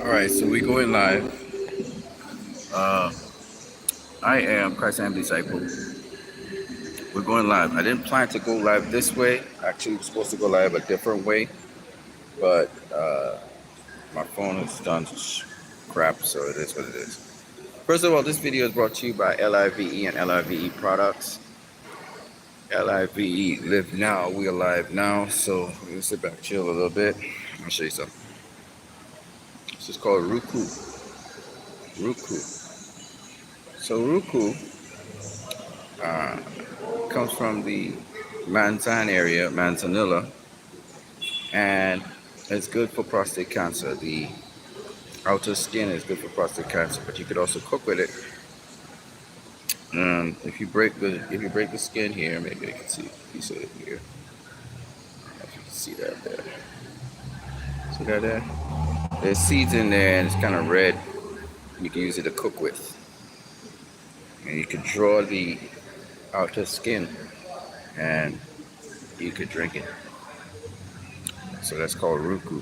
All right, so we going live. Uh, I am Christ Am Disciple. We're going live. I didn't plan to go live this way. Actually, we're supposed to go live a different way, but my phone is done crap, so it is what it is. First of all, this video is brought to you by LIVE and LIVE products. LIVE live now, we alive now. So we're gonna sit back, chill a little bit. I'll show you something. This is called Roku. Roku. So Roku uh, comes from the Manzan area, Manzanilla, and it's good for prostate cancer. The outer skin is good for prostate cancer, but you could also cook with it. If you break the skin here, maybe you can see a piece of it here. I don't know if you can see that there. See that there? There's seeds in there, and it's kind of red. You can use it to cook with, and you can draw the outer skin, and you could drink it. So that's called Ruku.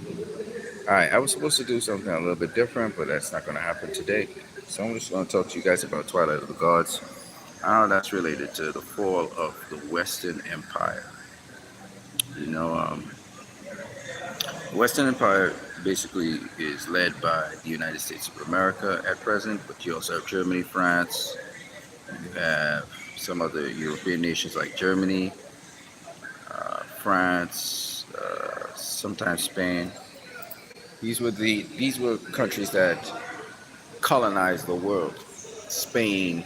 Alright, I was supposed to do something a little bit different, but that's not going to happen today. So I'm just going to talk to you guys about Twilight of the Gods. How that's related to the fall of the Western Empire. You know, the Western Empire basically is led by the United States of America at present, but you also have Germany, France, you have some other European nations like Germany, France, sometimes Spain. These were countries that colonized the world. Spain,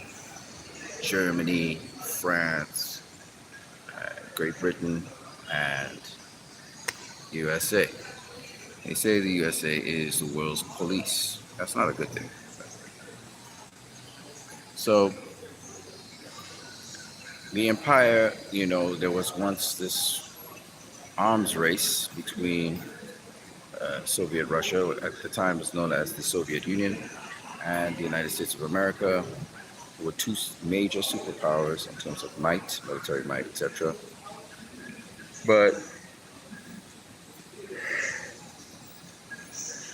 Germany, France, Great Britain, and USA. They say the USA is the world's police. That's not a good thing. So the empire, there was once this arms race between Soviet Russia, at the time was known as the Soviet Union, and the United States of America, were two major superpowers in terms of might, military might, etc. But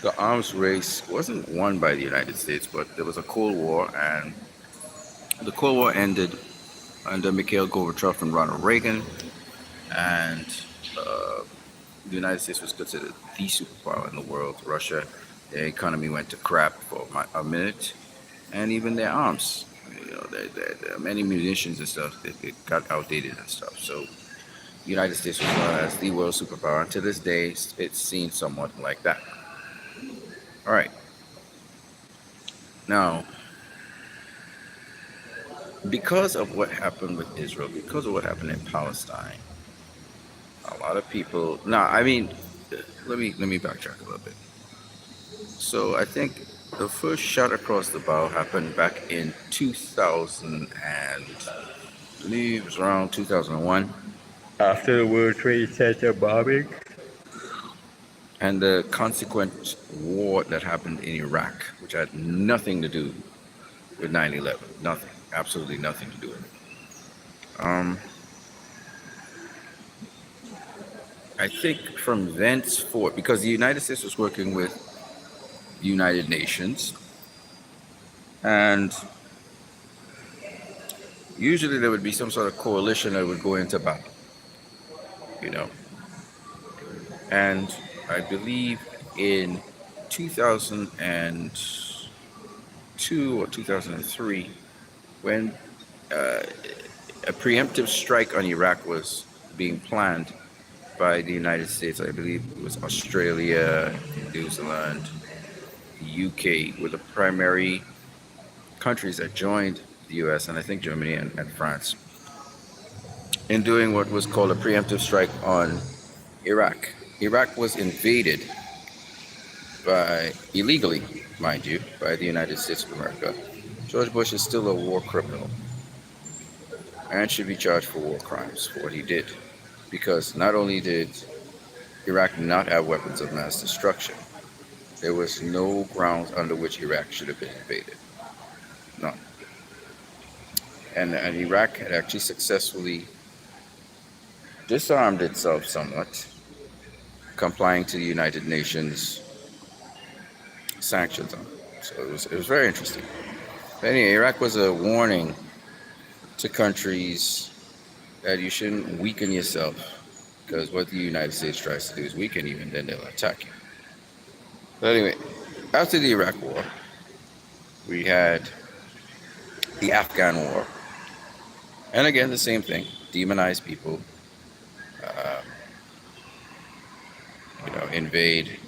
the arms race wasn't won by the United States, but there was a Cold War, and the Cold War ended under Mikhail Gorbachev and Ronald Reagan, and the United States was considered the superpower in the world. Russia, their economy went to crap for a minute, and even their arms, their many munitions and stuff, it got outdated and stuff. So the United States was known as the world superpower. And to this day, it's seen somewhat like that. All right. Now, because of what happened with Israel, because of what happened in Palestine, a lot of people. Now, I mean, let me backtrack a little bit. So I think the first shot across the bow happened back in 2000, and I believe it was around 2001, after the World Trade Center bombing and the consequent war that happened in Iraq, which had nothing to do with 9/11. Nothing, absolutely nothing to do with it. I think from thenceforth, because the United States was working with the United Nations, and usually there would be some sort of coalition that would go into battle, you know. And I believe in 2002 or 2003, when a preemptive strike on Iraq was being planned by the United States. I believe it was Australia, New Zealand, the UK were the primary countries that joined the US, and I think Germany and France, in doing what was called a preemptive strike on Iraq. Iraq was invaded illegally, mind you, by the United States of America. George Bush is still a war criminal and should be charged for war crimes for what he did. Because not only did Iraq not have weapons of mass destruction, there was no grounds under which Iraq should have been invaded. None. And Iraq had actually successfully disarmed itself somewhat, complying to the United Nations sanctions on it. So it was very interesting. But anyway, Iraq was a warning to countries that you shouldn't weaken yourself, because what the United States tries to do is weaken you, and then they'll attack you. But anyway, after the Iraq War, we had the Afghan War, and again the same thing: demonize people, uh, invade,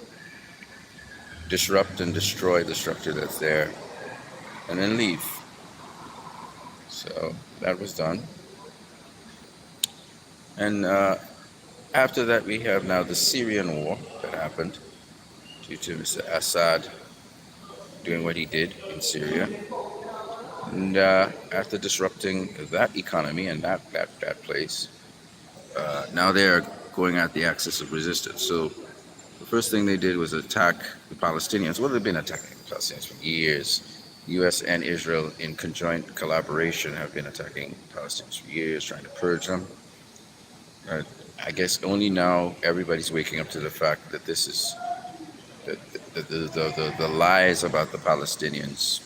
disrupt, and destroy the structure that's there, and then leave. So that was done, and after that we have now the Syrian War that happened due to Mr. Assad doing what he did in Syria. And after disrupting that economy and that place, now they're going at the axis of resistance. So the first thing they did was attack the Palestinians. Well, they've been attacking the Palestinians for years. The U.S. and Israel, in conjoint collaboration, have been attacking Palestinians for years, trying to purge them. I guess only now everybody's waking up to the fact that this is the lies about the Palestinians,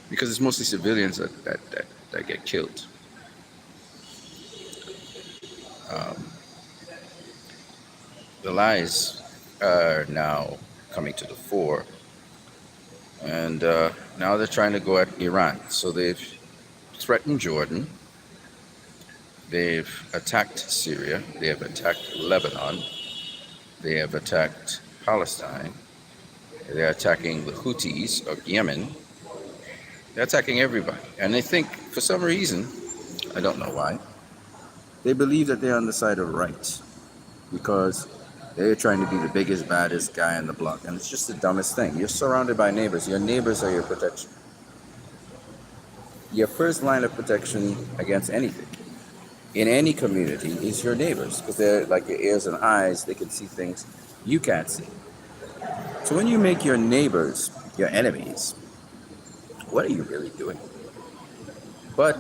because it's mostly civilians that get killed. The lies are now coming to the fore, and now they're trying to go at Iran. So they've threatened Jordan, they've attacked Syria, they have attacked Lebanon, they have attacked Palestine, they're attacking the Houthis of Yemen. They're attacking everybody. And they think, for some reason, I don't know why, they believe that they're on the side of right, because they're trying to be the biggest, baddest guy on the block. And it's just the dumbest thing. You're surrounded by neighbors. Your neighbors are your protection. Your first line of protection against anything in any community is your neighbors, because they're like your ears and eyes. They can see things you can't see. So when you make your neighbors your enemies, what are you really doing? But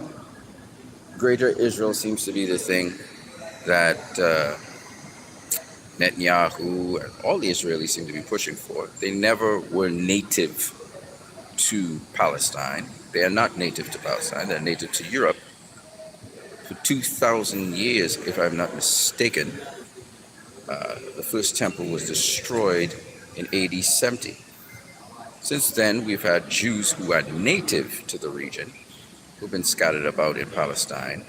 Greater Israel seems to be the thing that Netanyahu and all the Israelis seem to be pushing for. They never were native to Palestine. They are not native to Palestine. They're native to Europe. For 2,000 years, if I'm not mistaken, the first temple was destroyed in AD 70. Since then, we've had Jews who are native to the region, who've been scattered about in Palestine.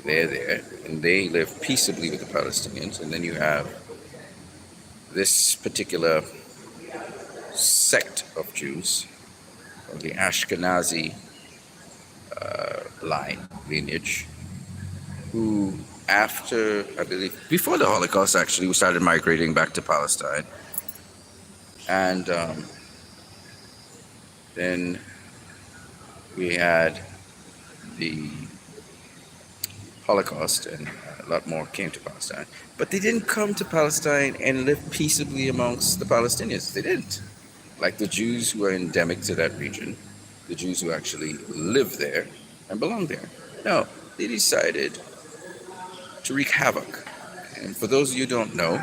They're there, and they live peaceably with the Palestinians. And then you have this particular sect of Jews, of the Ashkenazi lineage, who after, I believe, before the Holocaust actually, we started migrating back to Palestine. And then we had the Holocaust, and a lot more came to Palestine. But they didn't come to Palestine and live peaceably amongst the Palestinians. They didn't. Like the Jews who are endemic to that region, the Jews who actually live there and belong there. No, they decided to wreak havoc. And for those of you who don't know,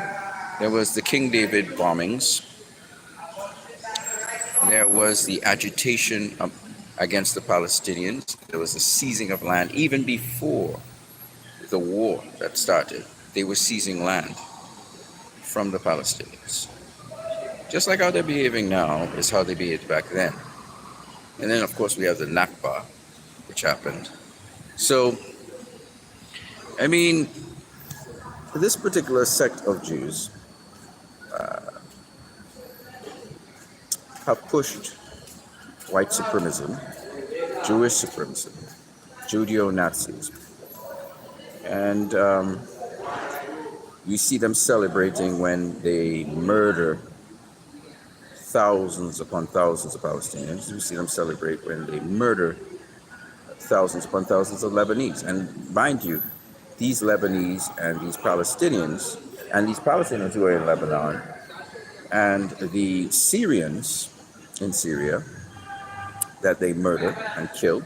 there was the King David bombings. There was the agitation against the Palestinians. There was the seizing of land. Even before the war that started, they were seizing land from the Palestinians. Just like how they're behaving now is how they behaved back then. And then, of course, we have the Nakba, which happened. So, I mean, this particular sect of Jews have pushed white supremacism, Jewish supremacy, Judeo-Nazism. And you see them celebrating when they murder thousands upon thousands of Palestinians. You see them celebrate when they murder thousands upon thousands of Lebanese. And mind you, these Lebanese and these Palestinians who are in Lebanon, and the Syrians in Syria that they murder and kill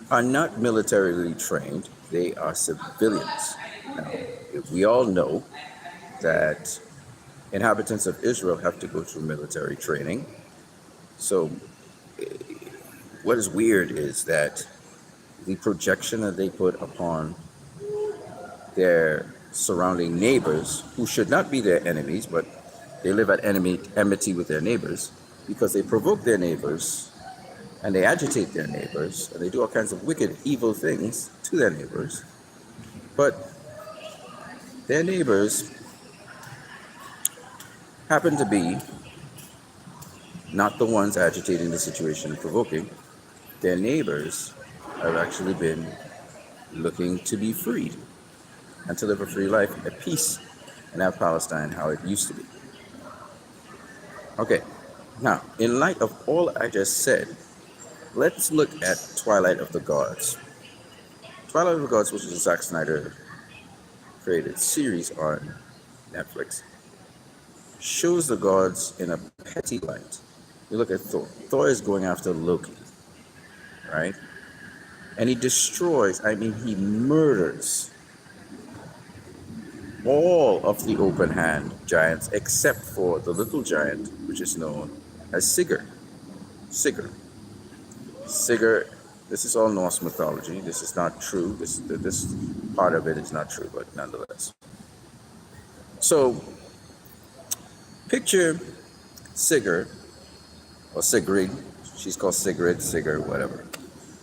are not militarily trained. They are civilians. Now, we all know that inhabitants of Israel have to go through military training. So what is weird is that the projection that they put upon their surrounding neighbors, who should not be their enemies, but they live at enmity with their neighbors because they provoke their neighbors and they agitate their neighbors and they do all kinds of wicked, evil things to their neighbors. But their neighbors happen to be not the ones agitating the situation and provoking. Their neighbors have actually been looking to be freed and to live a free life at peace and have Palestine how it used to be. Okay, now, in light of all I just said, let's look at Twilight of the Gods. Twilight of the Gods, which is a Zack Snyder created series on Netflix, shows the gods in a petty light. You look at Thor. Thor is going after Loki, right? And he destroys, he murders all of the open hand giants except for the little giant, which is known as Sigurd. Sigurd, this is all Norse mythology. This is not true. This part of it is not true, but nonetheless. So, picture Sigurd, or Sigrid. She's called Sigrid, whatever.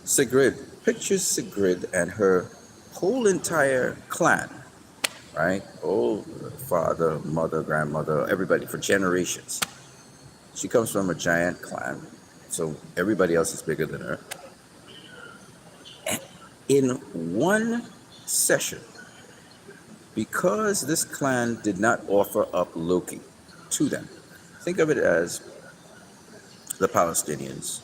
Sigrid, picture Sigrid and her whole entire clan, right? Old father, mother, grandmother, everybody for generations. She comes from a giant clan, so everybody else is bigger than her. In one session, because this clan did not offer up Loki to them, think of it as the Palestinians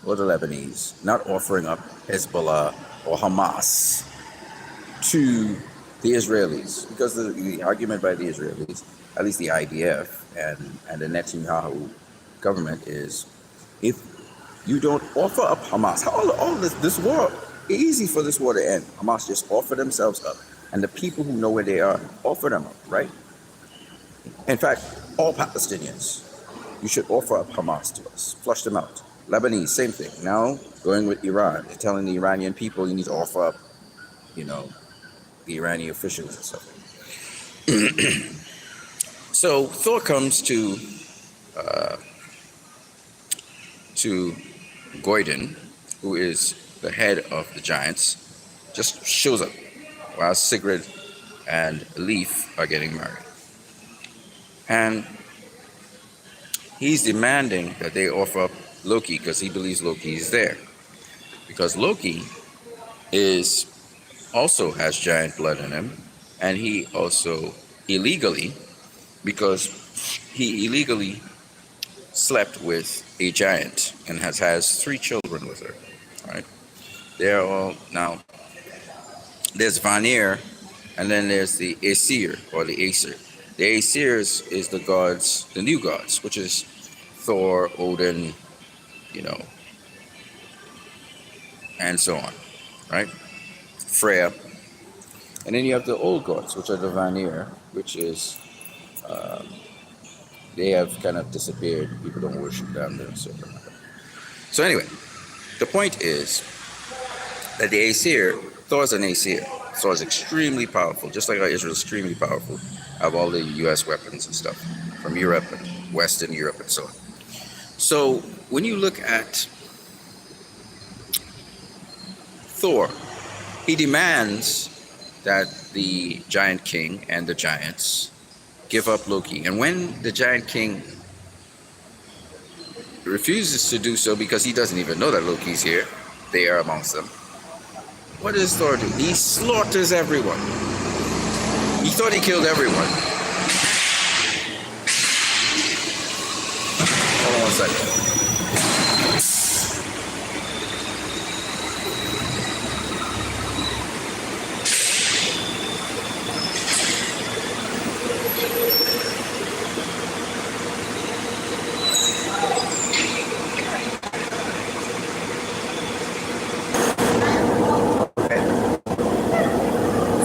or the Lebanese not offering up Hezbollah or Hamas to the Israelis, because the argument by the Israelis, at least the IDF and the Netanyahu government, is if you don't offer up Hamas, all this war, easy for this war to end. Hamas just offer themselves up, and the people who know where they are offer them up, right? In fact, all Palestinians, you should offer up Hamas to us, flush them out. Lebanese, same thing. Now going with Iran, they're telling the Iranian people you need to offer up, the Iranian officials and stuff. So Thor comes to Goiden, who is the head of the giants, just shows up while Sigrid and Leif are getting married. And he's demanding that they offer up Loki because he believes Loki is there. Because Loki also has giant blood in him, and he also illegally slept with a giant and has 3 children with her. Right? They're all now. There's Vanir, and then there's the Aesir or the Aesir. The Aesirs is the gods, the new gods, which is Thor, Odin, and so on, right? Freya. And then you have the old gods, which are the Vanir, which is, they have kind of disappeared. People don't worship them. So anyway, the point is that the Aesir, Thor's an Aesir. Thor is extremely powerful, just like how Israel is extremely powerful. Have all the U.S. weapons and stuff from Europe and Western Europe and so on. So when you look at Thor, he demands that the giant king and the giants give up Loki. And when the giant king refuses to do so because he doesn't even know that Loki's here, they are amongst them, what does Thor do? He slaughters everyone. He thought he killed everyone. Hold on one second.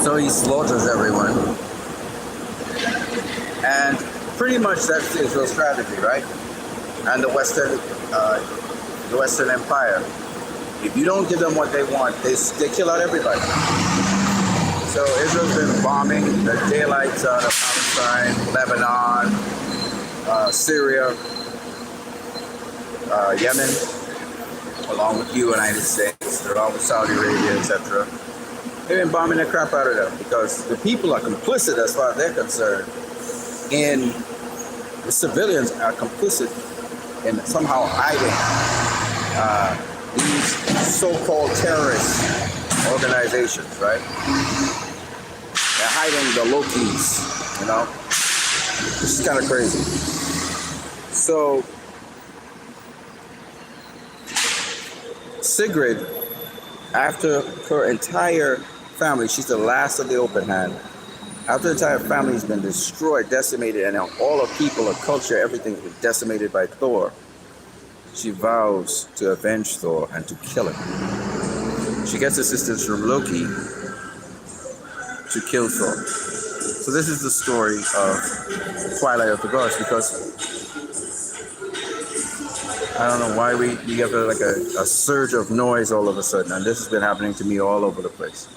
So he slaughters everyone. And pretty much that's Israel's strategy, right? and the Western Empire. If you don't give them what they want, they kill out everybody. So Israel's been bombing the daylights out of Palestine, Lebanon, Syria, Yemen, along with the United States, along with Saudi Arabia, etc. They've been bombing the crap out of them because the people are complicit as far as they're concerned. And the civilians are complicit in somehow hiding these so-called terrorist organizations, right? They're hiding the Lokis, you know? This is kind of crazy. So, Sigrid, after her entire family, she's the last of the open hand. After the entire family has been destroyed, decimated, and all her people, her culture, everything has been decimated by Thor, she vows to avenge Thor and to kill him. She gets assistance from Loki to kill Thor. So this is the story of Twilight of the Gods, because I don't know why we get like a surge of noise all of a sudden, and this has been happening to me all over the place.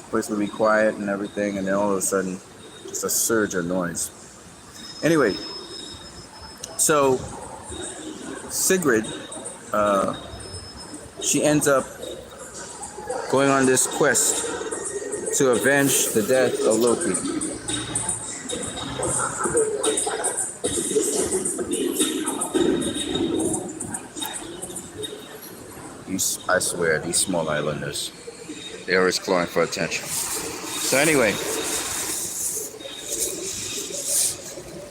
Place would be quiet and everything, and then all of a sudden, just a surge of noise. Anyway, so Sigrid, she ends up going on this quest to avenge the death of Loki. I swear, these small islanders, they're always clawing for attention. So anyway,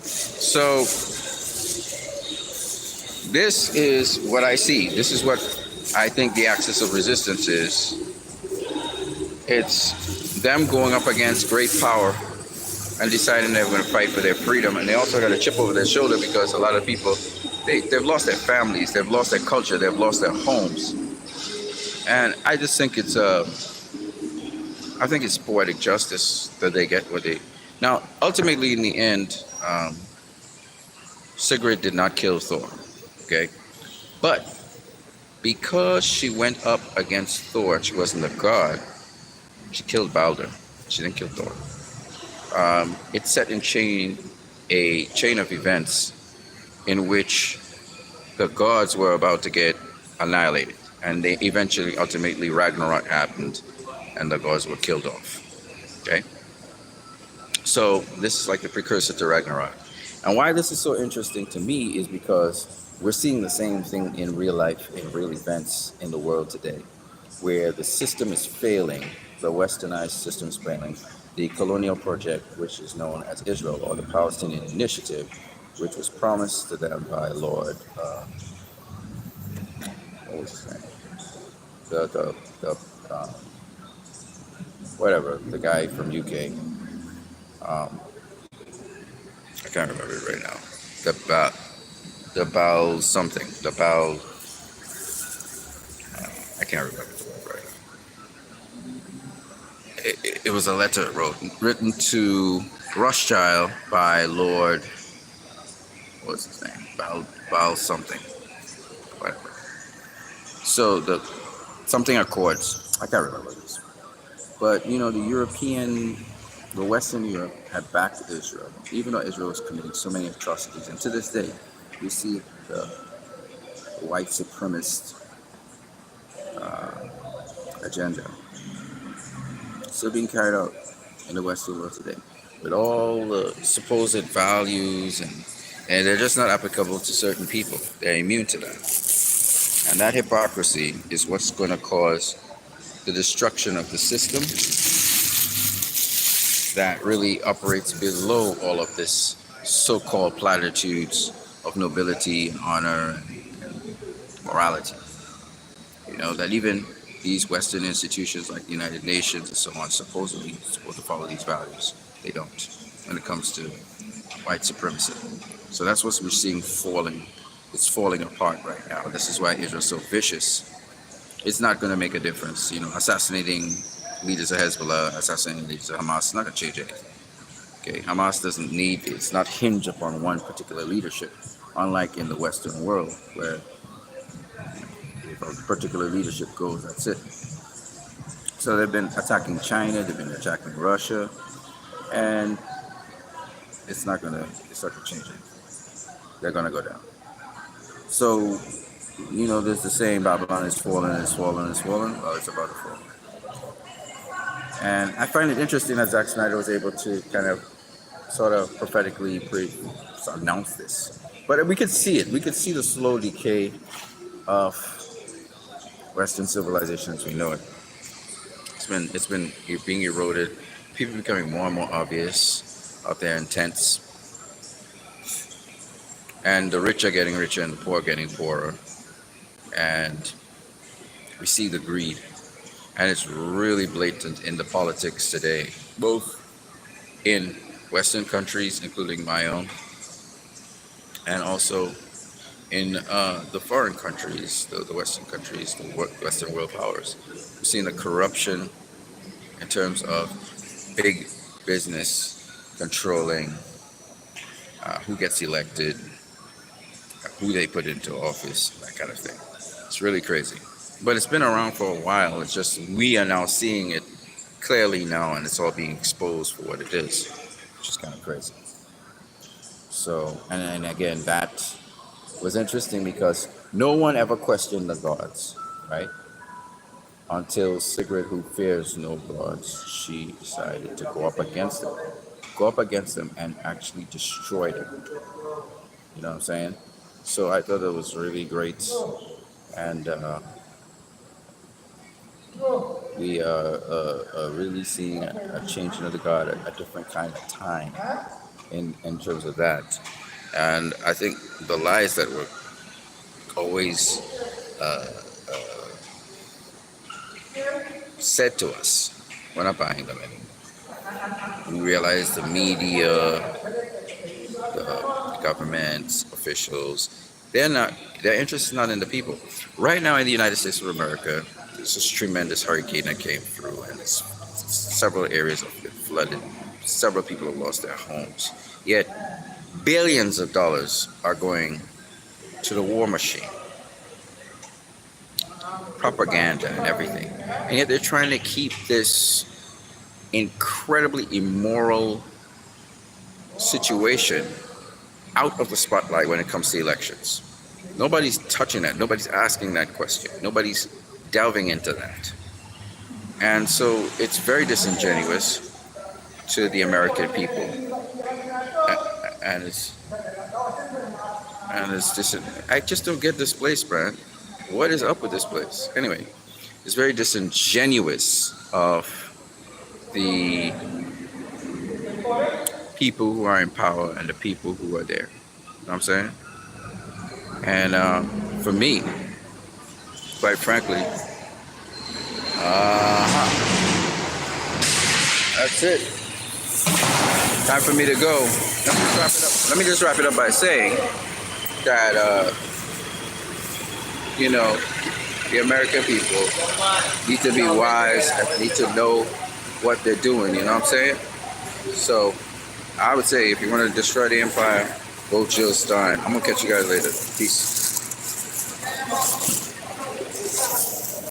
so this is what I see. This is what I think the axis of resistance is. It's them going up against great power and deciding they're going to fight for their freedom. And they also got a chip over their shoulder because a lot of people, they've lost their families, they've lost their culture, they've lost their homes. And I just think it's poetic justice that they get what they. Now, ultimately, in the end, Sigrid did not kill Thor, okay? But because she went up against Thor, she wasn't a god. She killed Balder. She didn't kill Thor. It set in a chain of events in which the gods were about to get annihilated. And they eventually, ultimately, Ragnarok happened, and the gods were killed off. Okay? So this is like the precursor to Ragnarok. And why this is so interesting to me is because we're seeing the same thing in real life, in real events in the world today, where the system is failing, the westernized system is failing. The colonial project, which is known as Israel, or the Palestinian Initiative, which was promised to them by Lord, what was his name? The guy from UK. I can't remember it right now. The Baal something. The Baal. I can't remember it right now. It was a letter written to Rothschild by Lord. What's his name? Baal something. Whatever. So the something Accords. I can't remember this. But the Western Europe had backed Israel, even though Israel was committing so many atrocities. And to this day, we see the white supremacist agenda still being carried out in the Western world today, with all the supposed values, and they're just not applicable to certain people. They're immune to that. And that hypocrisy is what's going to cause the destruction of the system that really operates below all of this so-called platitudes of nobility, honor, and morality. That even these Western institutions like the United Nations and so on supposedly supposed to follow these values. They don't when it comes to white supremacy. So that's what we're seeing falling. It's falling apart right now. This is why Israel's so vicious. It's not going to make a difference. Assassinating leaders of Hezbollah, assassinating leaders of Hamas, it's not going to change anything. Okay, Hamas it's not hinged upon one particular leadership. unlike in the Western world, where if a particular leadership goes, that's it. So they've been attacking China, they've been attacking Russia, and it's not gonna change it. They're gonna go down. So, there's the saying Babylon is fallen, is fallen, is fallen. Well, it's about to fall. And I find it interesting that Zack Snyder was able to kind of sort of prophetically announce this. But we could see it. We could see the slow decay of Western civilization as we know it. It's been being eroded. People becoming more and more obvious of their intents, and the rich are getting richer and the poor are getting poorer. And we see the greed, and it's really blatant in the politics today, both in Western countries, including my own, and also in the foreign countries, the Western countries, the Western world powers. We're seeing the corruption in terms of big business controlling who gets elected, who they put into office, that kind of thing. It's really crazy. But it's been around for a while. It's just we are now seeing it clearly now, and it's all being exposed for what it is, which is kind of crazy. So, and again, that was interesting because no one ever questioned the gods, right? Until Sigrid, who fears no gods, she decided to go up against them and actually destroy them. You know what I'm saying? So I thought it was really great, and we are really seeing a changing of the God at a different kind of time in terms of that. And I think the lies that were always uh, said to us, we're not buying them anymore. We realize the media, the governments, officials, their interest is not in the people. Right now in the United States of America, there's this tremendous hurricane that came through, and several areas have been flooded. Several people have lost their homes. Yet billions of dollars are going to the war machine, propaganda and everything. And yet they're trying to keep this incredibly immoral situation out of the spotlight when it comes to elections. Nobody's touching that. Nobody's asking that question. Nobody's delving into that. And so it's very disingenuous to the American people. And it's just, I just don't get this place, man. What is up with this place? Anyway, it's very disingenuous of the people who are in power and the people who are there. You know what I'm saying? And for me, quite frankly, that's it. Time for me to go. Let me just wrap it up by saying that, the American people need to be wise and need to know what they're doing. You know what I'm saying? So I would say if you want to destroy the empire, vote Jill Stein. I'm going to catch you guys later. Peace.